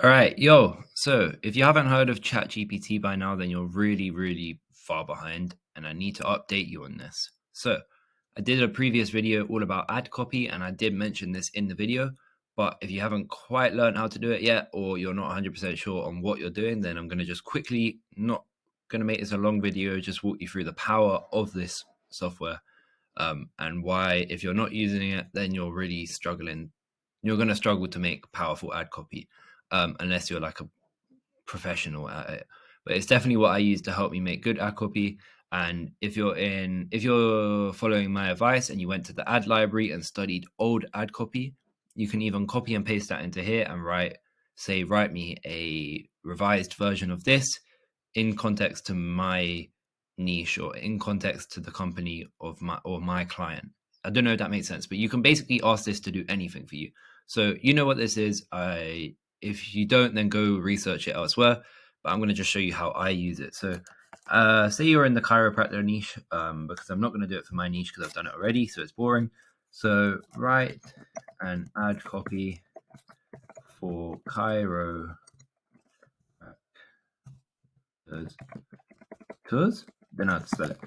All right, yo. So if you haven't heard of ChatGPT by now, then you're really, really far behind, and I need to update you on this. So I did a previous video all about ad copy, and I did mention this in the video. But if you haven't quite learned how to do it yet, or you're not 100% sure on what you're doing, then I'm going to just quickly, not going to make this a long video, just walk you through the power of this software and why, if you're not using it, then you're really struggling. You're going to struggle to make powerful ad copy unless you're like a professional at it. But it's definitely what I use to help me make good ad copy. And if you're following my advice and you went to the ad library and studied old ad copy, you can even copy and paste that into here and write me a revised version of this in context to my niche or in context to the company of my client. I don't know if that makes sense, but you can basically ask this to do anything for you. So you know what this is. If you don't, then go research it elsewhere. But I'm going to just show you how I use it. So say you're in the chiropractor niche, because I'm not going to do it for my niche because I've done it already, so it's boring. So write an ad copy for chiropractors. Don't know how to spell it.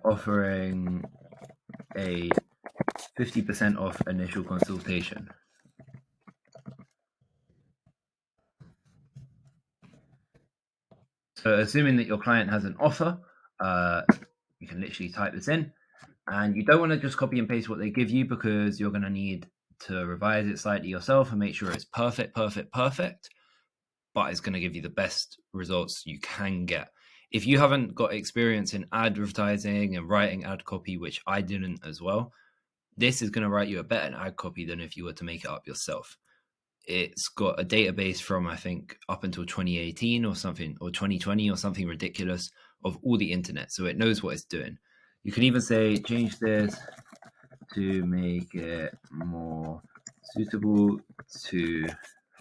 Offering a 50% off initial consultation. So assuming that your client has an offer, you can literally type this in, and you don't want to just copy and paste what they give you because you're going to need to revise it slightly yourself and make sure it's perfect, but it's going to give you the best results you can get. If you haven't got experience in advertising and writing ad copy, which I didn't as well, this is going to write you a better ad copy than if you were to make it up yourself. It's got a database from, I think, up until 2018 or something, or 2020 or something ridiculous, of all the internet. So it knows what it's doing. You can even say, change this to make it more suitable to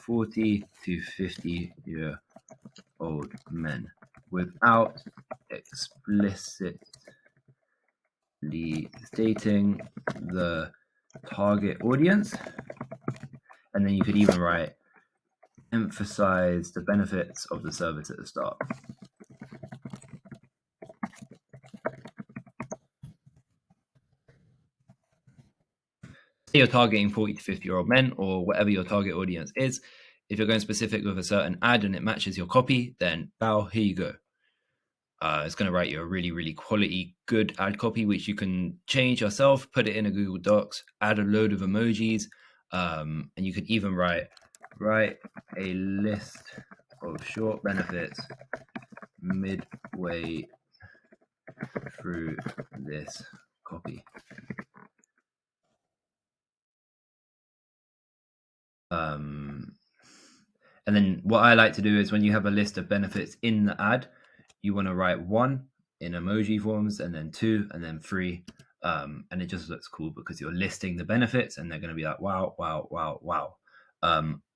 40 to 50-year-old men without explicitly stating the target audience. And then you could even write, emphasize the benefits of the service at the start. Say you're targeting 40 to 50-year-old men or whatever your target audience is. If you're going specific with a certain ad and it matches your copy, then bow, here you go. It's going to write you a really, really quality, good ad copy, which you can change yourself, put it in a Google Docs, add a load of emojis, and you could even write a list of short benefits midway through this copy. And then what I like to do is when you have a list of benefits in the ad, you want to write 1 in emoji forms, and then 2, and then 3. And it just looks cool because you're listing the benefits and they're going to be like, wow, wow, wow, wow.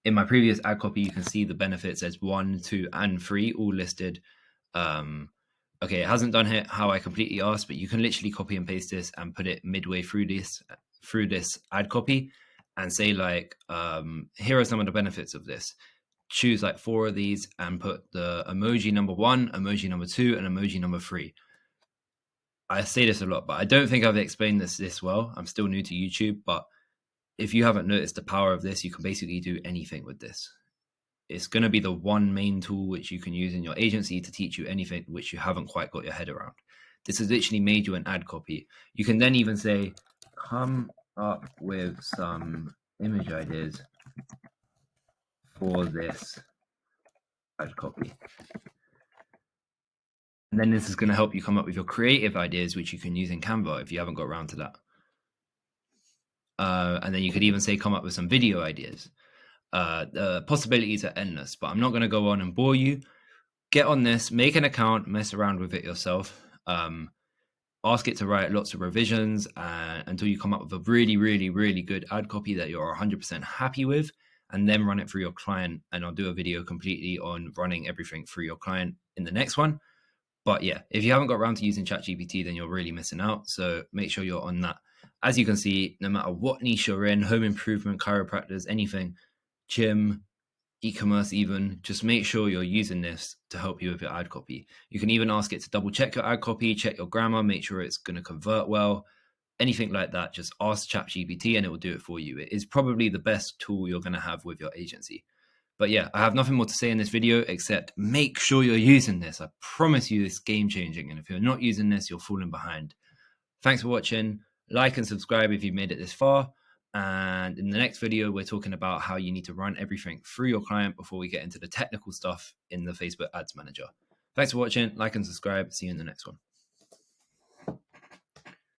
In my previous ad copy, you can see the benefits as 1, 2, and 3 all listed. Okay, it hasn't done it how I completely asked, but you can literally copy and paste this and put it midway through this ad copy and say like, here are some of the benefits of this. Choose like 4 of these and put the emoji number 1, emoji number 2, and emoji number 3. I say this a lot, but I don't think I've explained this well. I'm still new to YouTube, but if you haven't noticed the power of this, you can basically do anything with this. It's going to be the one main tool which you can use in your agency to teach you anything which you haven't quite got your head around. This has literally made you an ad copy. You can then even say, come up with some image ideas for this ad copy. And then this is going to help you come up with your creative ideas, which you can use in Canva if you haven't got around to that. And then you could even say, come up with some video ideas. The possibilities are endless, but I'm not going to go on and bore you. Get on this, make an account, mess around with it yourself. Ask it to write lots of revisions until you come up with a really, really, really good ad copy that you're 100% happy with, and then run it through your client. And I'll do a video completely on running everything through your client in the next one. But yeah, if you haven't got around to using ChatGPT, then you're really missing out. So make sure you're on that. As you can see, no matter what niche you're in, home improvement, chiropractors, anything, gym, e-commerce even, just make sure you're using this to help you with your ad copy. You can even ask it to double check your ad copy, check your grammar, make sure it's going to convert well. Anything like that, just ask ChatGPT and it will do it for you. It is probably the best tool you're going to have with your agency. But yeah, I have nothing more to say in this video except make sure you're using this. I promise you it's game changing. And if you're not using this, you're falling behind. Thanks for watching. Like and subscribe if you've made it this far. And in the next video, we're talking about how you need to run everything through your client before we get into the technical stuff in the Facebook Ads Manager. Thanks for watching. Like and subscribe. See you in the next one.